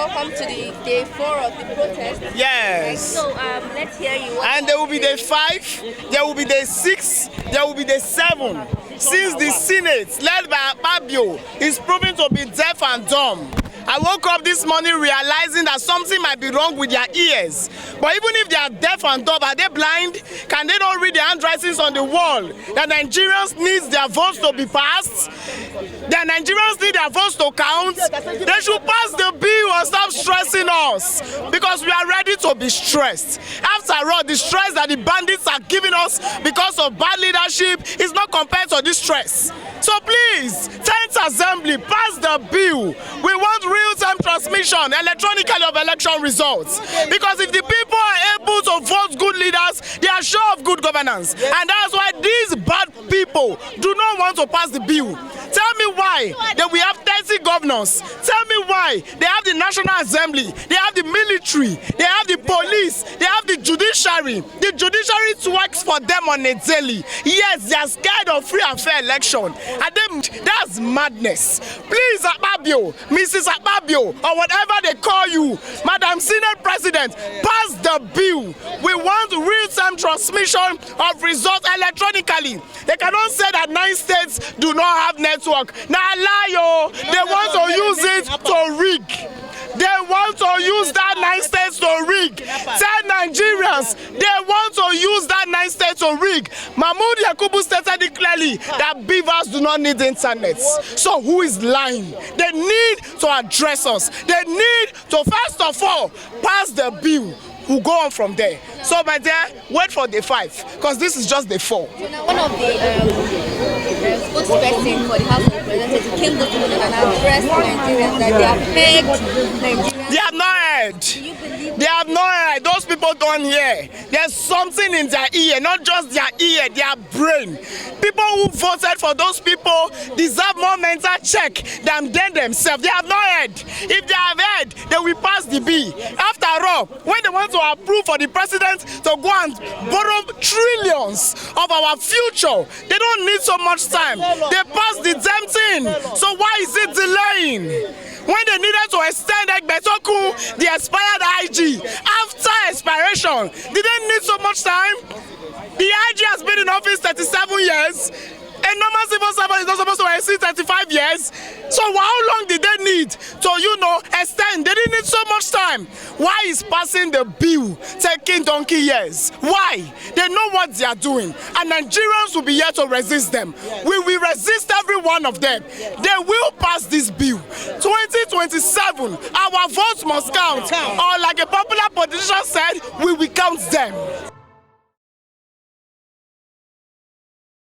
welcome to the day 4 of the protest. Yes. So let's hear you. And there will be day 5, there will be day 6, there will be day 7. Since the Senate, led by Fabio, is proving to be deaf and dumb. I woke up this morning realizing that something might be wrong with their ears. But even if they are deaf and dumb, are they blind? Can they not read the handwritings on the wall? That Nigerians need their votes to be passed? That Nigerians need their votes to count? They should pass the bill and stop stressing us. Because we are ready to be stressed. After all, the stress that the bandits are giving us because of bad leadership is not compared to this stress. So please, 10th Assembly, pass the bill. We want real-time transmission electronically of election results. Because if the people are able to vote good leaders, they are sure of good governance. And that's why these bad people do not want to pass the bill. Tell me why that we have 30 governors. Tell me why they have the National Assembly, they have the military, they have the police, they have the judiciary. The judiciary works for them on a daily. Yes, they are scared of free and fair election. And that's madness. Please, Akpabio, Mrs. Akpabio, or whatever they call you, Madam Senate President, pass the bill. We want real-time transmission of results electronically. They cannot say that 9 states do not have network. Now, lie, they want to use it to rig. They want to use that 9 states to rig. Tell Nigerians they want to use that 9 states to rig. Mahmoud Yakubu stated it clearly that beavers do not need internet. So who is lying? They need to address us. They need to first of all pass the bill. We'll go on from there. So my dear, wait for day 5 because this is just day 4. So now one of the spokesperson for the House of Representatives came this morning and addressed Nigerians that they have pegged Nigerians. They have not heard. They have not heard. Those people don't hear. There's something in their ear, not just their ear, their brain. People who voted for those people deserve more mental check than them themselves. They have not heard. If they have heard, they will pass the bill. After all, when they want to approve for the president to go and borrow trillions of our future, they don't need so much time. They pass the damn thing. So why is it delaying? When they needed to extend Egbetoku, the expired IG, after expiration, did they need so much time? The IG has been in office 37 years. A normal civil servant is not supposed to exceed 35 years. So how long did they need to, extend? They didn't need so much time. Why is passing the bill taking donkey years? Why? They know what they are doing. And Nigerians will be here to resist them. We will resist every one of them. They will pass this bill. 2027, our votes must count. Or like a popular politician said, we will count them.